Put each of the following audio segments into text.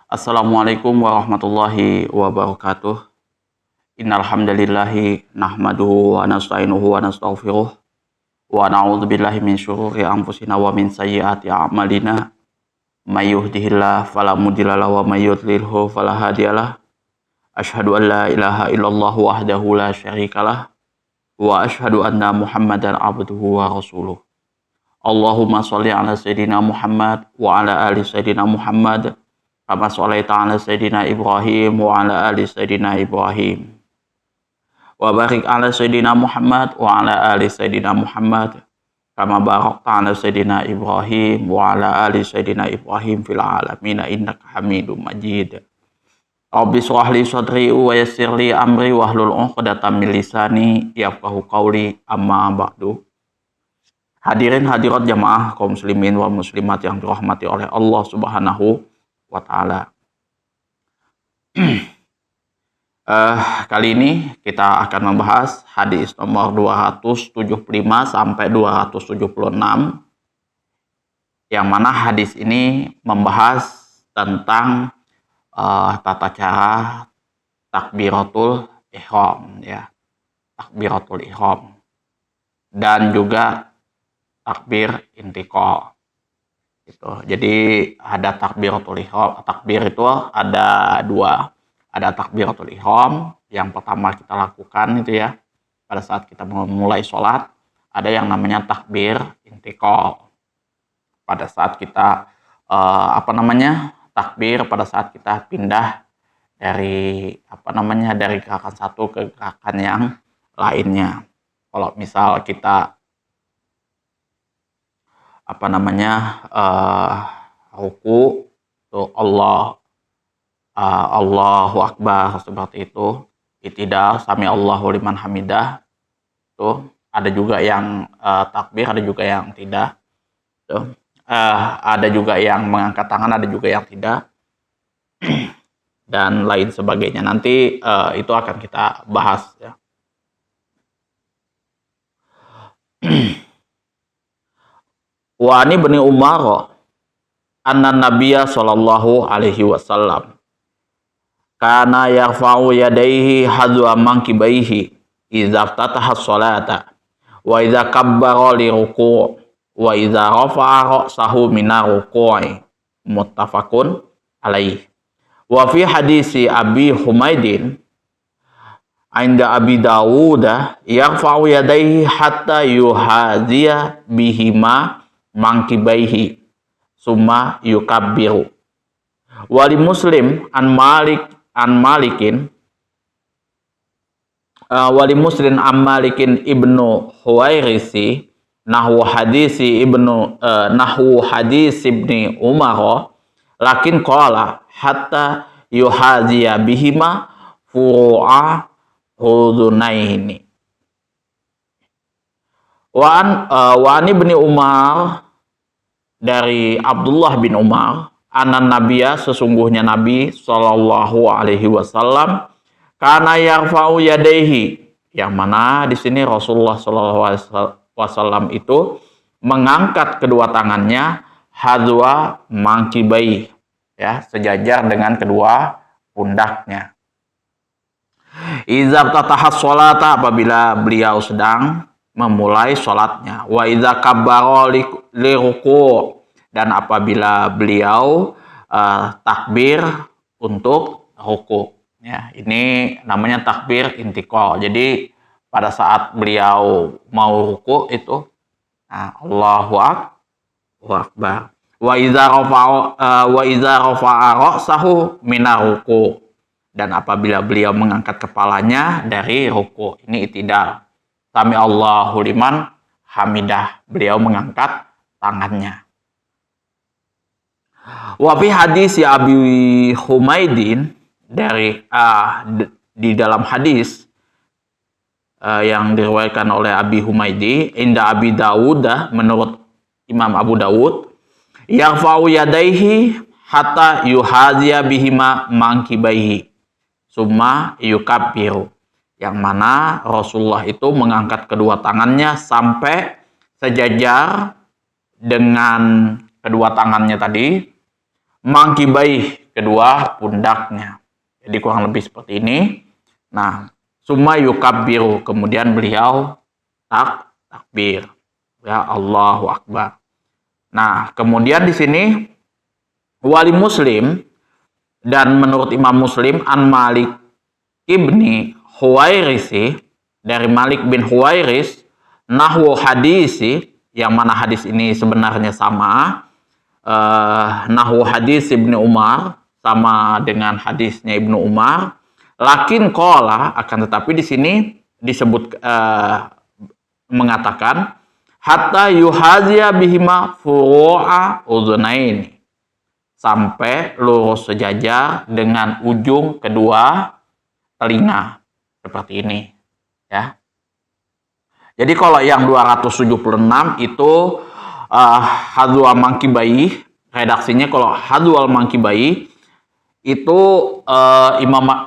Assalamualaikum warahmatullahi wabarakatuh. Innal hamdalillahi nahmaduhu wa nasta'inuhu wa nastaghfiruh wa na'udzubillahi min syururi anfusina wa min sayyiati a'malina. May yahdihillahu fala mudhillalah wa may yudlilhu fala hadiyalah. Asyhadu an la ilaha illallah wahdahu la syarikalah wa asyhadu anna Muhammadan abduhu wa rasuluh. Allahumma shalli ala sayidina Muhammad wa ala ali sayidina Muhammad kama sholaita ala sayidina Ibrahim wa ala ali sayidina Ibrahim. Wa barik ala sayidina Muhammad wa ala ali sayidina Muhammad kama barakta ala sayidina Ibrahim wa ala ali sayidina Ibrahim fil alamin innaka Hamidum Majid. Rabbi shrah li sadri wa yassir li amri wahlul 'uqdatam min lisani yafqahu qawli, amma ba'du. Hadirin hadirat jamaah kaum muslimin wal muslimat yang dirahmati oleh Allah Subhanahu wa ta'ala. Kali ini kita akan membahas hadis nomor 275 sampai 276, yang mana hadis ini membahas tentang tata cara takbiratul ihram, ya, takbiratul ihram, dan juga takbir intiqal. Gitu. Jadi ada takbiratul ihram. Takbir itu ada dua. Ada takbiratul ihram yang pertama kita lakukan itu ya pada saat kita memulai sholat. Ada yang namanya takbir intiqal pada saat kita takbir pada saat kita pindah dari dari gerakan satu ke gerakan yang lainnya. Kalau misal kita ruku tuh Allahu Akbar seperti itu. I'tidal sami Allahu liman hamidah tuh ada juga yang takbir, ada juga yang tidak tuh. Ada juga yang mengangkat tangan, ada juga yang tidak dan lain sebagainya. Nanti itu akan kita bahas ya. Wa ani bin Umar anna Nabiyya sallallahu alaihi wasallam kana yarfa'u yadayhi hadwa mankibaihi idza ftataha sholata wa idza kabbara li ruku' wa idza rafa'a ra'sahu min ruku'i, muttafaqun alaihi. Wa fi hadisi Abi Humaidin inda Abi Dawud yarfa'u yadayhi hatta yuhaziya bihima mankibaihi summa yukabbiru. Wali Muslim an Malikin ibnu Huwairisi nahwu hadis ibni Umar lakin qala hatta yuhaziya bihima furu'a hudunaini. Wa ibni Umar, dari Abdullah bin Umar, anan Nabiya, sesungguhnya Nabi sallallahu alaihi wasallam, kana yarfa'u yadaihi, yang mana di sini Rasulullah sallallahu alaihi wasallam itu mengangkat kedua tangannya hadwa mangkibai, ya, sejajar dengan kedua pundaknya. Idza tataha sholata, apabila beliau sedang memulai sholatnya. Wa idza kabbara li ruku', dan apabila beliau takbir untuk ruku'. Ya, ini namanya takbir intiqal. Jadi pada saat beliau mau ruku' itu Allahu Akbar. Wa idza rafa'a ra'sahu min ruku', dan apabila beliau mengangkat kepalanya dari ruku'. Ini i'tidal. Sami Allahu liman hamidah, beliau mengangkat tangannya. Wa fi hadis Abi Humaidin, dari di dalam hadis yang diriwayatkan oleh Abi Humaidi inda Abi Dawud, menurut Imam Abu Dawud, yarfa'u yadaihi hatta yuhaziya bihima mankibaihi summa yukabbiru, yang mana Rasulullah itu mengangkat kedua tangannya sampai sejajar dengan kedua tangannya tadi, mangkibai, kedua pundaknya. Jadi kurang lebih seperti ini. Nah, summa yukabbiru, kemudian beliau takbir. Ya, Allahu Akbar. Nah, kemudian di sini wali Muslim dan menurut Imam Muslim an Malik ibni Huwairisi, dari Malik bin Huwairis, nahwu hadisi, yang mana hadis ini sebenarnya sama, nahwu hadis Ibnu Umar, sama dengan hadisnya Ibnu Umar. Lakin qala, akan tetapi di sini disebut mengatakan hatta yuhaziya bihima furu'a udhunaini, sampai lurus sejajar dengan ujung kedua telinga, seperti ini ya. Jadi kalau yang 276 itu hadwal mangkibai, redaksinya kalau hadwal mangkibai itu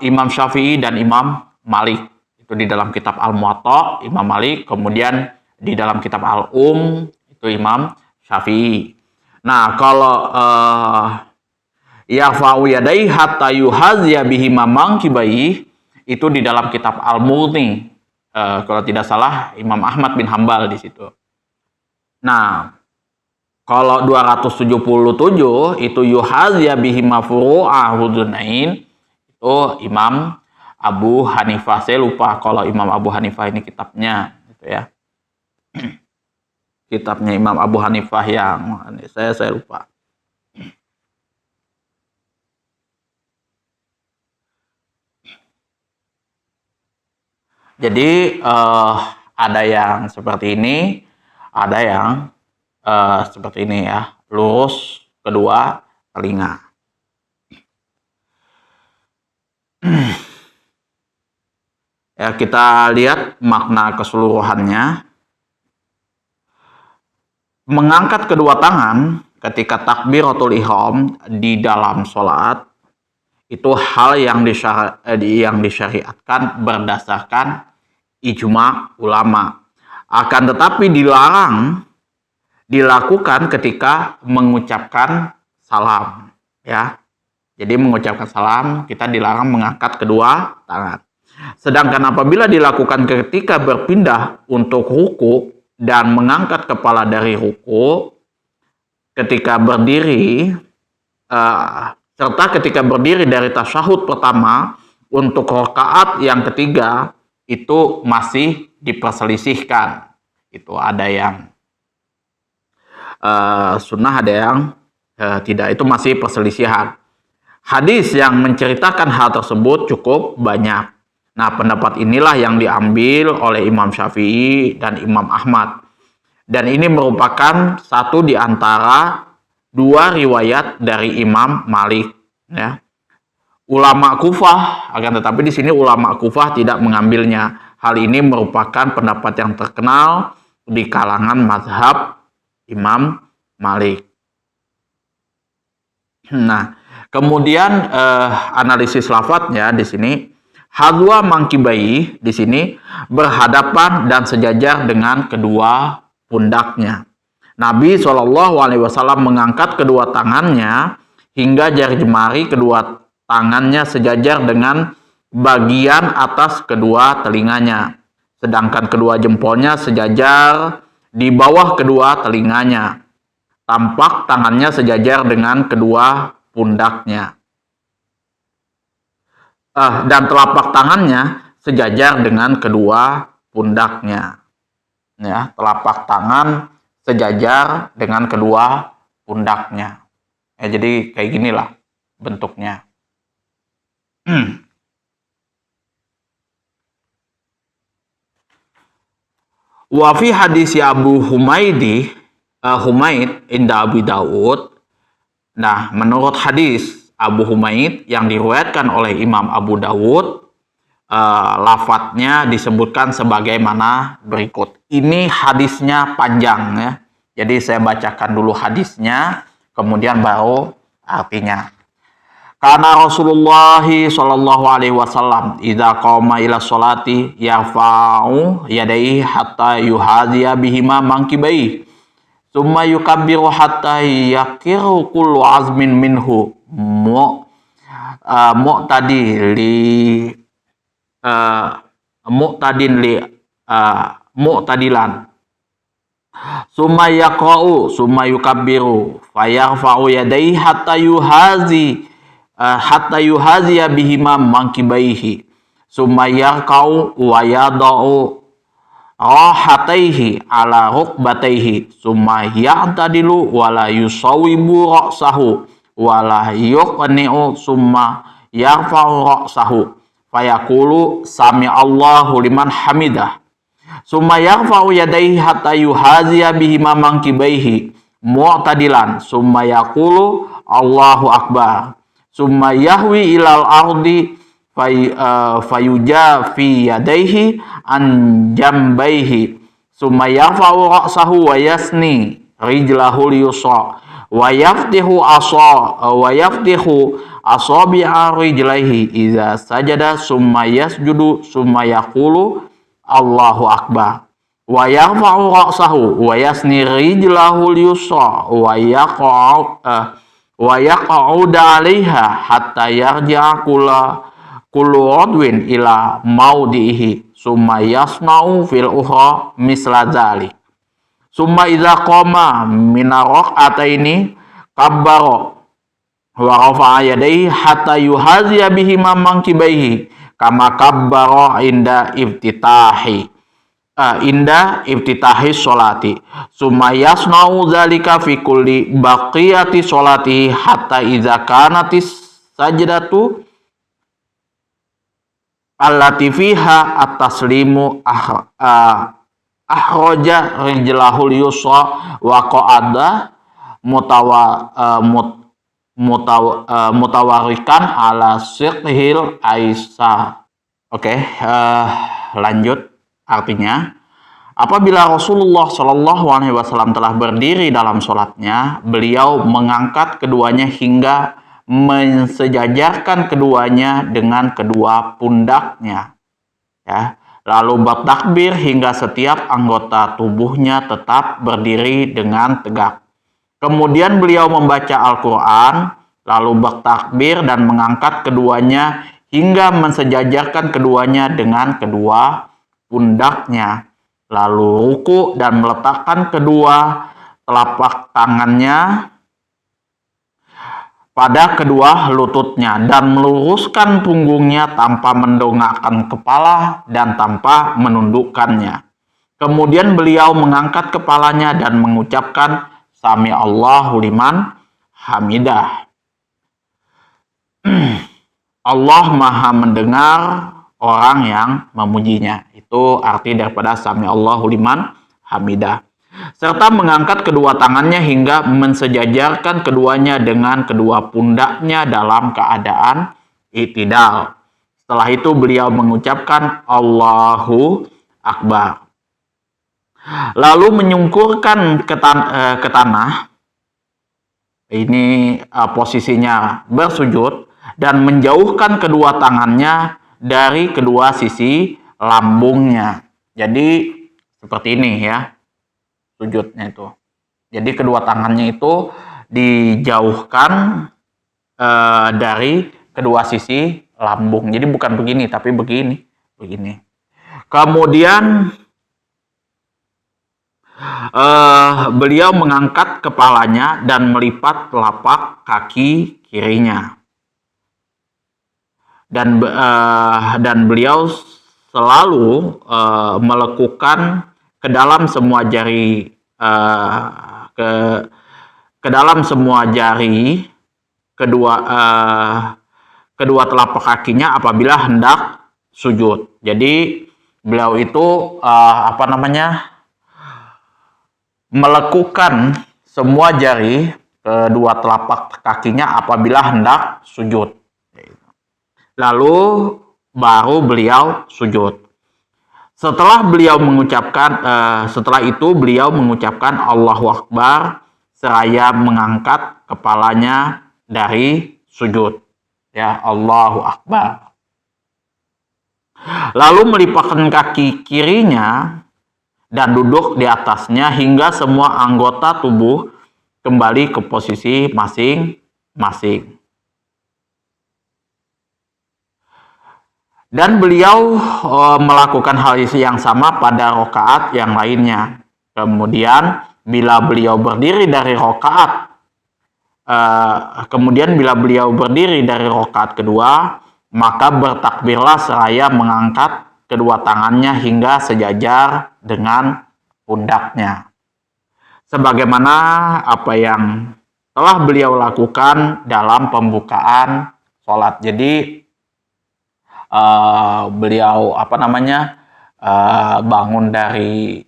Imam Syafi'i dan Imam Malik, itu di dalam kitab Al-Muwatta Imam Malik, kemudian di dalam kitab Al-Um itu Imam Syafi'i. Nah, kalau yafa'u yadai hatta yuhazya bihima mangkibai itu di dalam kitab Al-Mughni, kalau tidak salah Imam Ahmad bin Hambal di situ. Nah, kalau 277 itu yuhazya bihima furu'a hudzunain, itu Imam Abu Hanifah. Saya lupa kalau Imam Abu Hanifah ini kitabnya gitu ya. Kitabnya Imam Abu Hanifah yang saya lupa. Jadi ada yang seperti ini, ada yang seperti ini ya, lurus kedua telinga. Ya, kita lihat makna keseluruhannya. Mengangkat kedua tangan ketika takbiratul ihram di dalam sholat itu hal yang disyariatkan berdasarkan ijma ulama. Akan tetapi dilarang dilakukan ketika mengucapkan salam ya. Jadi mengucapkan salam kita dilarang mengangkat kedua tangan. Sedangkan apabila dilakukan ketika berpindah untuk ruku dan mengangkat kepala dari ruku, ketika berdiri serta ketika berdiri dari tasyahud pertama untuk rakaat yang ketiga, itu masih diperselisihkan. Itu ada yang sunnah, ada yang tidak. Itu masih perselisihan. Hadis yang menceritakan hal tersebut cukup banyak. Nah, pendapat inilah yang diambil oleh Imam Syafi'i dan Imam Ahmad. Dan ini merupakan satu di antara dua riwayat dari Imam Malik ya. Ulama Kufah, akan tetapi di sini ulama Kufah tidak mengambilnya. Hal ini merupakan pendapat yang terkenal di kalangan mazhab Imam Malik. Nah, kemudian analisis lafadznya di sini, hadwa mangkibai di sini berhadapan dan sejajar dengan kedua pundaknya. Nabi SAW mengangkat kedua tangannya hingga jari jemari kedua tangannya sejajar dengan bagian atas kedua telinganya, sedangkan kedua jempolnya sejajar di bawah kedua telinganya. Tampak tangannya sejajar dengan kedua pundaknya, dan telapak tangannya sejajar dengan kedua pundaknya. Ya, telapak tangan sejajar dengan kedua pundaknya. Ya, jadi kayak ginilah bentuknya. Wa fi hadis Abu Humaid inda Abi Dawud. Nah, menurut hadis Abu Humaid yang diriwayatkan oleh Imam Abu Dawud, lafadznya disebutkan sebagaimana berikut. Ini hadisnya panjang ya. Jadi saya bacakan dulu hadisnya, kemudian baru artinya. Karena Rasulullah sallallahu alaihi wasallam idza qama ila sholati yarfa'u yadayhi hatta yuhadhiya bihima mankibai. Tsumma yukabbiru hatta yakiru kullu azmin minhu mu'tadin li mu'tadilan. Summa yaqra'u summa yukabbiru fayarfa'u yadayhi hatta yuhaziya bihima mankibaihi. Summa yarka'u wa yada'u rahataihi ala rukbataihi. Summa ya'tadilu wala yusawibu ra'sahu wala yuqni'u. Summa yarfa'u ra'sahu fayaqulu sami'allahu liman hamidah. Summa yarfa'u yadayhi hatta yuhaziya bihima mankibaihi mu'tadilan. Summa yaqulu Allahu akbar. Summa yahwi ilal ardi fayujafi yadayhi an jambaihi. Summa yarfa'u ra'sahu wa yasni rijlahul yusra wa yaftihu asabi'a rijlaihi idza sajada. Summa yasjudu. Summa yaqulu Allahu akbar wa yarfa'u ra'sahu wa yasni rijlahul yusra wa yaq'uda 'alaiha hatta yarji'a kullu udwin ila maudihi. Summa yasna'u fil ukhra misla dzalik. Summa idza qama min rak'ataini kabbara wa rafa'a yadayhi hatta yuhaziya bihima mankibaihi kama kabbara inda iftitahi sholati. Summa yasna'u dzalika fi kulli baqiyati sholati hatta idza kanatis sajdatu allati fiha at-taslimu ahraja rijlahul yusra wa qa'ada mutawarikan ala siqhil aisar. Oke, lanjut. Artinya, apabila Rasulullah Shallallahu Alaihi Wasallam telah berdiri dalam sholatnya, beliau mengangkat keduanya hingga mensejajarkan keduanya dengan kedua pundaknya, ya. Lalu bertakbir hingga setiap anggota tubuhnya tetap berdiri dengan tegak. Kemudian beliau membaca Al-Quran, lalu bertakbir dan mengangkat keduanya hingga mensejajarkan keduanya dengan kedua pundaknya. Lalu ruku dan meletakkan kedua telapak tangannya pada kedua lututnya dan meluruskan punggungnya tanpa mendongakkan kepala dan tanpa menundukkannya. Kemudian beliau mengangkat kepalanya dan mengucapkan Sami Allahu liman hamidah. Allah maha mendengar orang yang memujinya. Itu arti daripada Sami Allahu liman hamidah. Serta mengangkat kedua tangannya hingga mensejajarkan keduanya dengan kedua pundaknya dalam keadaan i'tidal. Setelah itu beliau mengucapkan Allahu Akbar. Lalu menyungkurkan ke tanah. Ini posisinya bersujud dan menjauhkan kedua tangannya dari kedua sisi lambungnya. Jadi seperti ini ya. Sujudnya itu. Jadi kedua tangannya itu dijauhkan dari kedua sisi lambung. Jadi bukan begini, tapi begini. Kemudian beliau mengangkat kepalanya dan melipat telapak kaki kirinya. Dan beliau selalu melekukan ke dalam semua jari ke dalam semua jari kedua telapak kakinya apabila hendak sujud. Jadi beliau itu melekukan semua jari kedua telapak kakinya apabila hendak sujud. Lalu baru beliau sujud. Setelah itu beliau mengucapkan Allahu Akbar seraya mengangkat kepalanya dari sujud. Ya, Allahu Akbar. Lalu melipatkan kaki kirinya dan duduk di atasnya hingga semua anggota tubuh kembali ke posisi masing-masing. Dan beliau melakukan hal yang sama pada rakaat yang lainnya. Kemudian bila beliau berdiri dari rakaat kedua, maka bertakbirlah seraya mengangkat kedua tangannya hingga sejajar dengan pundaknya. Sebagaimana apa yang telah beliau lakukan dalam pembukaan sholat. Jadi beliau bangun dari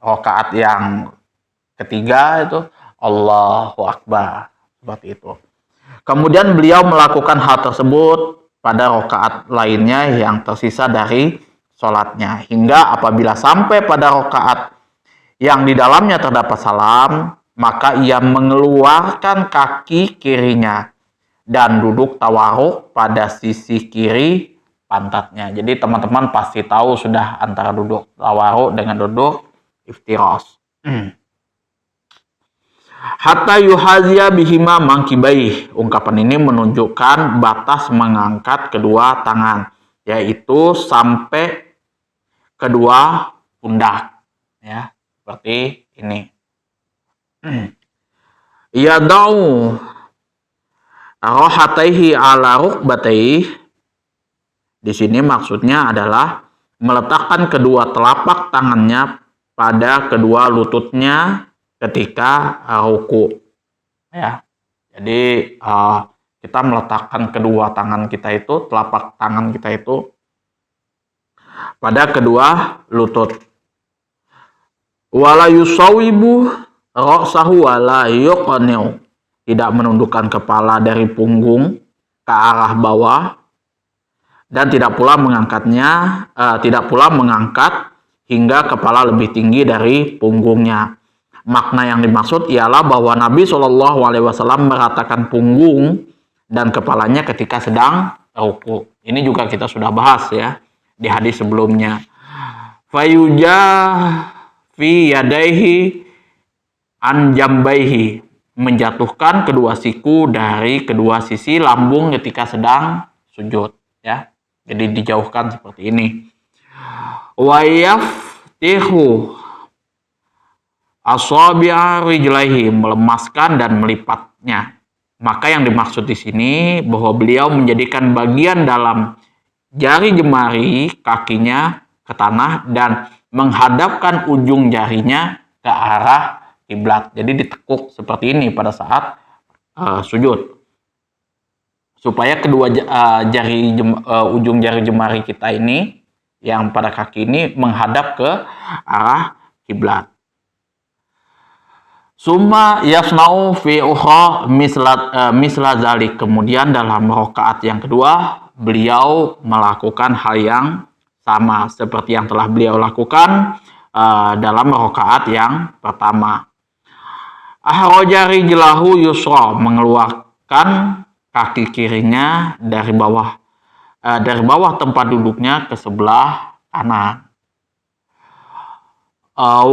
rakaat yang ketiga itu Allahu Akbar, seperti itu. Kemudian beliau melakukan hal tersebut pada rakaat lainnya yang tersisa dari sholatnya, hingga apabila sampai pada rakaat yang di dalamnya terdapat salam, maka ia mengeluarkan kaki kirinya dan duduk tawaruk pada sisi kiri pantatnya. Jadi teman-teman pasti tahu sudah antara duduk tawaruk dengan duduk iftiras. Hatta yuhazia bihima mangkibaih. Ungkapan ini menunjukkan batas mengangkat kedua tangan, yaitu sampai kedua pundak, ya, seperti ini. Yadau rohataihi ala rukbataihi. Di sini maksudnya adalah meletakkan kedua telapak tangannya pada kedua lututnya ketika ruku, ya. Jadi kita meletakkan kedua tangan kita itu, telapak tangan kita itu pada kedua lutut. Wala yusawibu ra'sahu wala yuqniu. Tidak menundukkan kepala dari punggung ke arah bawah dan tidak pula mengangkat hingga kepala lebih tinggi dari punggungnya. Makna yang dimaksud ialah bahwa Nabi SAW meratakan punggung dan kepalanya ketika sedang ruku. Ini juga kita sudah bahas, ya, di hadis sebelumnya. Fayujah fi yadaihi an jambaihi. Menjatuhkan kedua siku dari kedua sisi lambung ketika sedang sujud, ya. Jadi dijauhkan seperti ini. Wa yaftihu asabi'a rijlaihi, melemaskan dan melipatnya. Maka yang dimaksud di sini bahwa beliau menjadikan bagian dalam jari jemari kakinya ke tanah dan menghadapkan ujung jarinya ke arah kiblat. Jadi ditekuk seperti ini pada saat sujud, supaya kedua ujung jari jemari kita ini yang pada kaki ini menghadap ke arah kiblat. Summa yasna'u fi ukhra misla zalik. Kemudian dalam rakaat yang kedua beliau melakukan hal yang sama seperti yang telah beliau lakukan dalam rakaat yang pertama. Ahraja rijlahu yusra, mengeluarkan kaki kirinya dari bawah tempat duduknya ke sebelah kanan.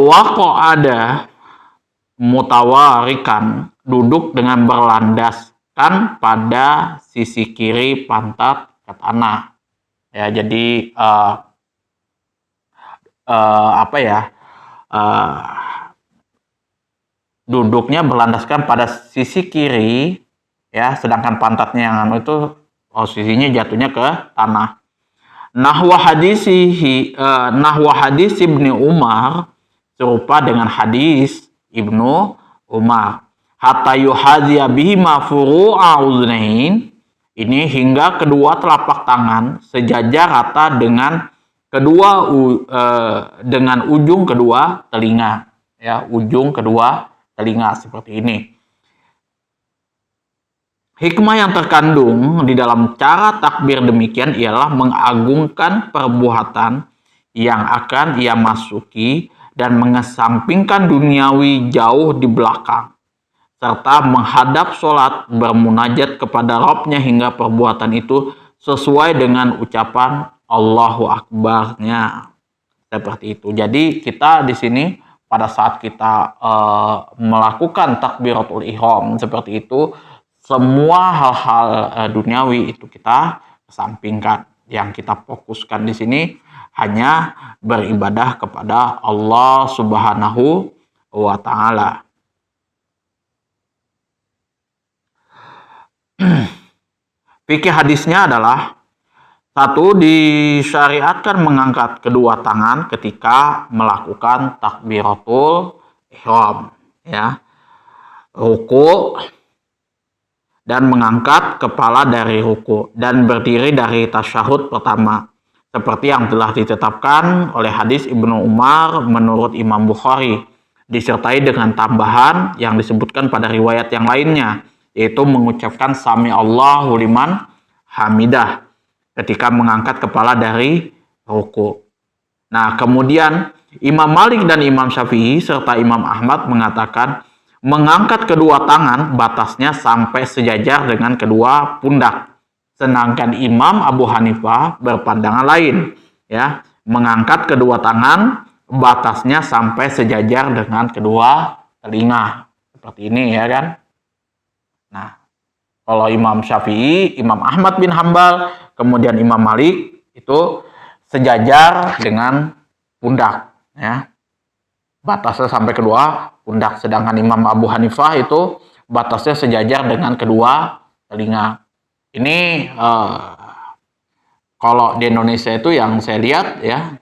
Waqa'ada mutawarikan, duduk dengan berlandaskan pada sisi kiri pantat ke tanah. Ya, jadi duduknya berlandaskan pada sisi kiri, ya, sedangkan pantatnya yang itu posisinya jatuhnya ke tanah. Nahwa hadis Ibnu Umar, serupa dengan hadis Ibnu Umar. Hatta yuhadhiya bihima furu'a uznain. Ini hingga kedua telapak tangan sejajar rata dengan ujung kedua telinga, ya, ujung kedua telinga seperti ini. Hikmah yang terkandung di dalam cara takbir demikian ialah mengagungkan perbuatan yang akan ia masuki dan mengesampingkan duniawi jauh di belakang, serta menghadap sholat bermunajat kepada Rabb-nya hingga perbuatan itu sesuai dengan ucapan Allahu Akbar-nya. Seperti itu. Jadi kita di sini pada saat kita melakukan takbiratul ihram seperti itu, semua hal-hal duniawi itu kita kesampingkan. Yang kita fokuskan di sini hanya beribadah kepada Allah Subhanahu wa Ta'ala. Fikih hadisnya adalah satu, disyariatkan mengangkat kedua tangan ketika melakukan takbiratul ihram, ya, ruku dan mengangkat kepala dari ruku dan berdiri dari tasyahud pertama, seperti yang telah ditetapkan oleh hadis Ibnu Umar menurut Imam Bukhari, disertai dengan tambahan yang disebutkan pada riwayat yang lainnya, yaitu mengucapkan sami Allahu liman hamidah ketika mengangkat kepala dari ruku. Nah, kemudian Imam Malik dan Imam Syafi'i serta Imam Ahmad mengatakan mengangkat kedua tangan batasnya sampai sejajar dengan kedua pundak. Sedangkan Imam Abu Hanifah berpandangan lain, ya, mengangkat kedua tangan batasnya sampai sejajar dengan kedua telinga. Seperti ini, ya kan? Nah, kalau Imam Syafi'i, Imam Ahmad bin Hambal, kemudian Imam Malik itu sejajar dengan pundak, ya. Batasnya sampai kedua pundak. Sedangkan Imam Abu Hanifah itu batasnya sejajar dengan kedua telinga. Ini kalau di Indonesia itu yang saya lihat, ya,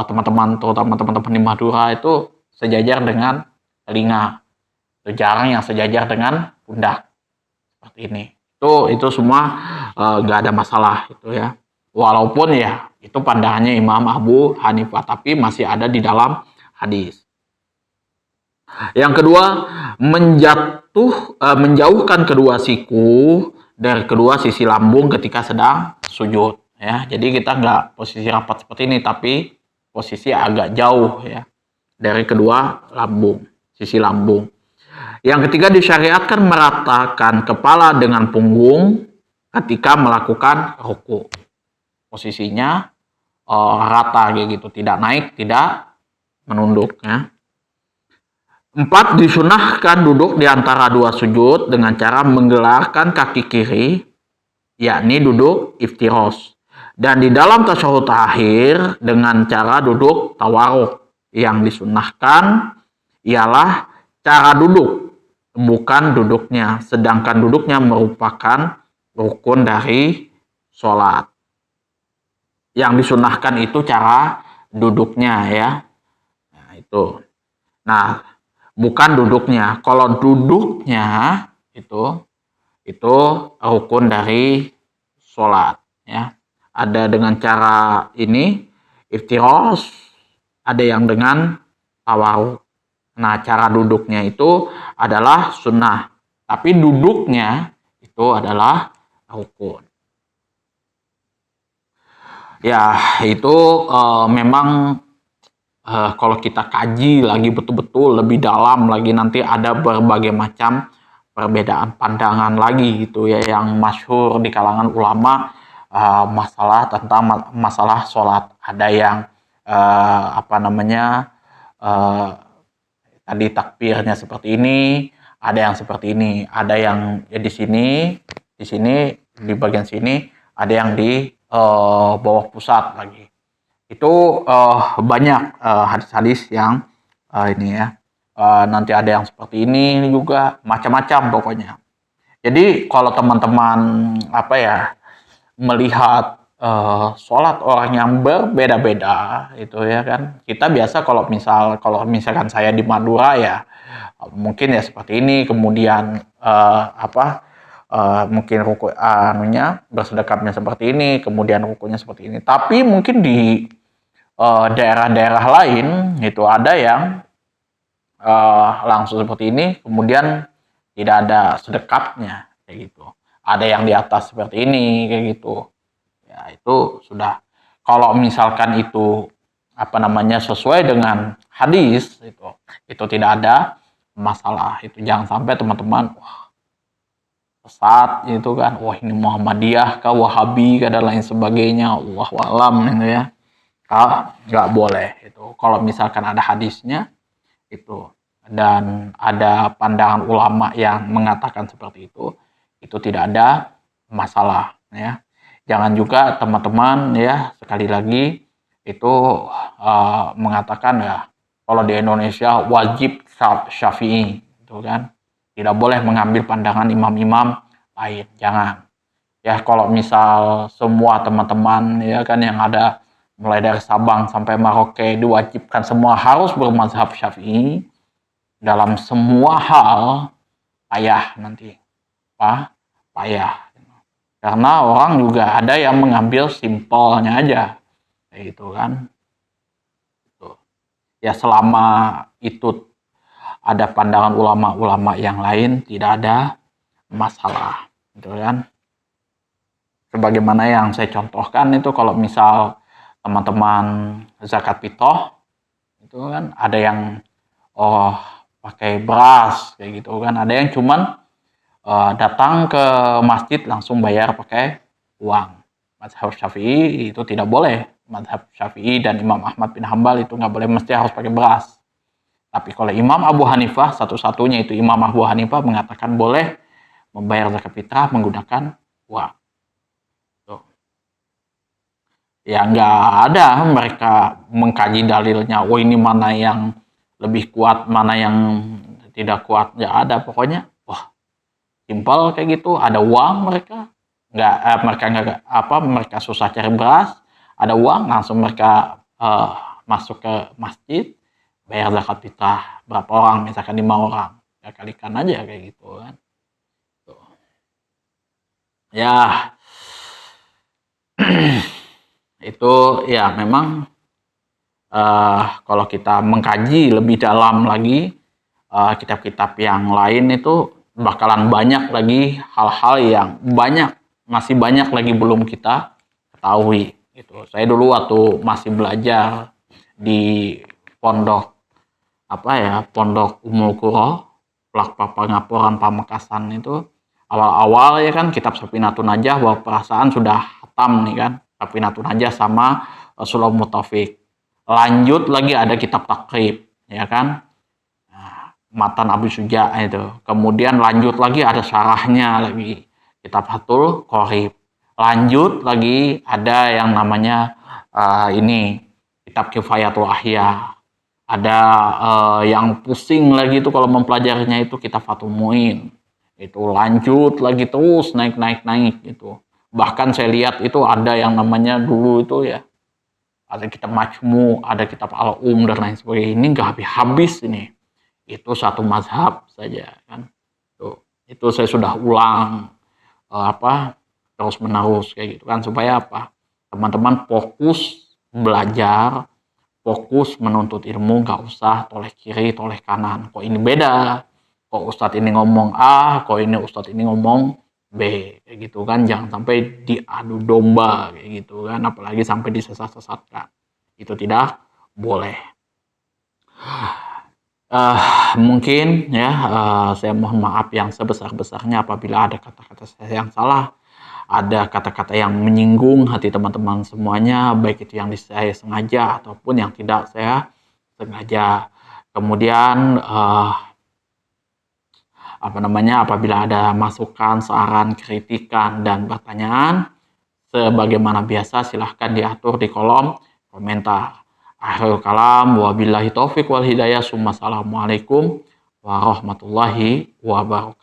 teman-teman, terutama teman-teman di Madura itu sejajar dengan telinga. Itu jarang yang sejajar dengan pundak. Seperti ini. Itu semua nggak ada masalah itu, ya. Walaupun ya itu pandangannya Imam Abu Hanifah, tapi masih ada di dalam hadis. Yang kedua, menjauhkan kedua siku dari kedua sisi lambung ketika sedang sujud, ya. Jadi kita nggak posisi rapat seperti ini, tapi posisi agak jauh, ya, dari kedua lambung, sisi lambung. Yang ketiga, disyariatkan meratakan kepala dengan punggung ketika melakukan ruku. Posisinya rata kayak gitu, tidak naik, tidak menunduk, ya. 4, disunahkan duduk di antara dua sujud dengan cara menggelarkan kaki kiri, yakni duduk iftiros. Dan di dalam tasyahud akhir dengan cara duduk tawarruk. Yang disunahkan ialah cara duduk, bukan duduknya, sedangkan duduknya merupakan rukun dari sholat. Yang disunahkan itu cara duduknya, ya. Nah, itu. Nah, bukan duduknya. Kalau duduknya itu rukun dari sholat, ya. Ada dengan cara ini iftiros, ada yang dengan tawarruk. Nah, cara duduknya itu adalah sunnah, tapi duduknya itu adalah rukun. Ya, itu memang kalau kita kaji lagi betul-betul lebih dalam lagi, nanti ada berbagai macam perbedaan pandangan lagi gitu, ya, yang masyhur di kalangan ulama masalah tentang masalah sholat. Ada yang tadi takbirnya seperti ini, ada yang seperti ini, ada yang ya di sini di bagian sini, ada yang di bawah pusat lagi. Itu banyak hadis-hadis yang ini, ya. Nanti ada yang seperti ini juga, macam-macam pokoknya. Jadi kalau teman-teman melihat sholat orang yang berbeda-beda itu, ya kan, kita biasa kalau misalkan saya di Madura, ya mungkin ya seperti ini, kemudian mungkin ruku bersedekapnya seperti ini, kemudian rukunya seperti ini. Tapi mungkin di daerah-daerah lain itu ada yang langsung seperti ini, kemudian tidak ada sedekapnya kayak gitu. Ada yang di atas seperti ini kayak gitu. Ya, itu sudah, kalau misalkan itu sesuai dengan hadis, itu tidak ada masalah. Itu jangan sampai teman-teman sesat itu kan, ini Muhammadiyah kah, Wahabi kah, dan lain sebagainya, Allahu a'lam gitu, ya. Nggak boleh itu. Kalau misalkan ada hadisnya itu dan ada pandangan ulama yang mengatakan seperti itu tidak ada masalah, ya. jangan juga teman-teman ya sekali lagi itu mengatakan ya kalau di Indonesia wajib Syafi'i itu kan, tidak boleh mengambil pandangan imam-imam lain, jangan ya. Kalau misal semua teman-teman ya kan yang ada mulai dari Sabang sampai Merauke diwajibkan semua harus bermazhab Syafi'i dalam semua hal, payah nanti, payah. Karena orang juga ada yang mengambil simpelnya aja, kayak gitu kan. Ya selama itu ada pandangan ulama-ulama yang lain tidak ada masalah, gitu kan. Sebagaimana yang saya contohkan itu kalau misal teman-teman zakat fitrah itu kan ada yang pakai beras kayak gitu kan, ada yang cuman datang ke masjid langsung bayar pakai uang. Mazhab Syafi'i itu tidak boleh. Mazhab Syafi'i dan Imam Ahmad bin Hambal itu nggak boleh mesti harus pakai beras. Tapi kalau Imam Abu Hanifah, satu-satunya itu Imam Abu Hanifah mengatakan boleh membayar zakat fitrah menggunakan uang. Tuh. Ya nggak ada mereka mengkaji dalilnya, oh ini mana yang lebih kuat, mana yang tidak kuat, nggak ada. Pokoknya simpel kayak gitu, ada uang mereka mereka susah cari beras, ada uang langsung mereka masuk ke masjid bayar zakat fitrah. Berapa orang, misalkan 5 orang ya kalikan aja kayak gitu kan. Tuh. Ya itu ya memang kalau kita mengkaji lebih dalam lagi kitab-kitab yang lain itu bakalan banyak lagi hal-hal yang masih banyak lagi belum kita ketahui gitu. Saya dulu waktu masih belajar di pondok Pondok Ummul Qura Pengapuran Pamekasan itu awal-awal ya kan kitab Safinatun Najah bahwa perasaan sudah hatam nih kan, Safinatun Najah sama Sulul Mutafiq. Lanjut lagi ada kitab Takrib ya kan, Matan Abu Suja itu. Kemudian lanjut lagi ada syarahnya lagi, kitab Fathul Qorib. Lanjut lagi ada yang namanya ini kitab Kifayatul Ahya. Ada yang pusing lagi itu kalau mempelajarinya itu kitab Fathul Muin. Itu lanjut lagi terus naik itu. Bahkan saya lihat itu ada yang namanya dulu itu ya, ada kitab Majmu, ada kitab Al-Um dan lain sebagainya. Ini nggak habis ini. Itu satu mazhab saja kan. Tuh, itu saya sudah ulang terus menerus kayak gitu kan, supaya apa? Teman-teman fokus belajar, fokus menuntut ilmu, nggak usah toleh kiri, toleh kanan. Kok ini beda? Kok ustadz ini ngomong A, kok ini ustadz ini ngomong B, kayak gitu kan. Jangan sampai diadu domba kayak gitu kan, apalagi sampai disesat-sesatkan. Itu tidak boleh. Mungkin ya saya mohon maaf yang sebesar-besarnya apabila ada kata-kata saya yang salah, ada kata-kata yang menyinggung hati teman-teman semuanya, baik itu yang saya sengaja ataupun yang tidak saya sengaja. Kemudian apabila ada masukan, saran, kritikan dan pertanyaan, sebagaimana biasa silahkan diatur di kolom komentar. Akhirul kalam, wabillahi taufiq wal hidayah, assalamualaikum warahmatullahi wabarakatuh.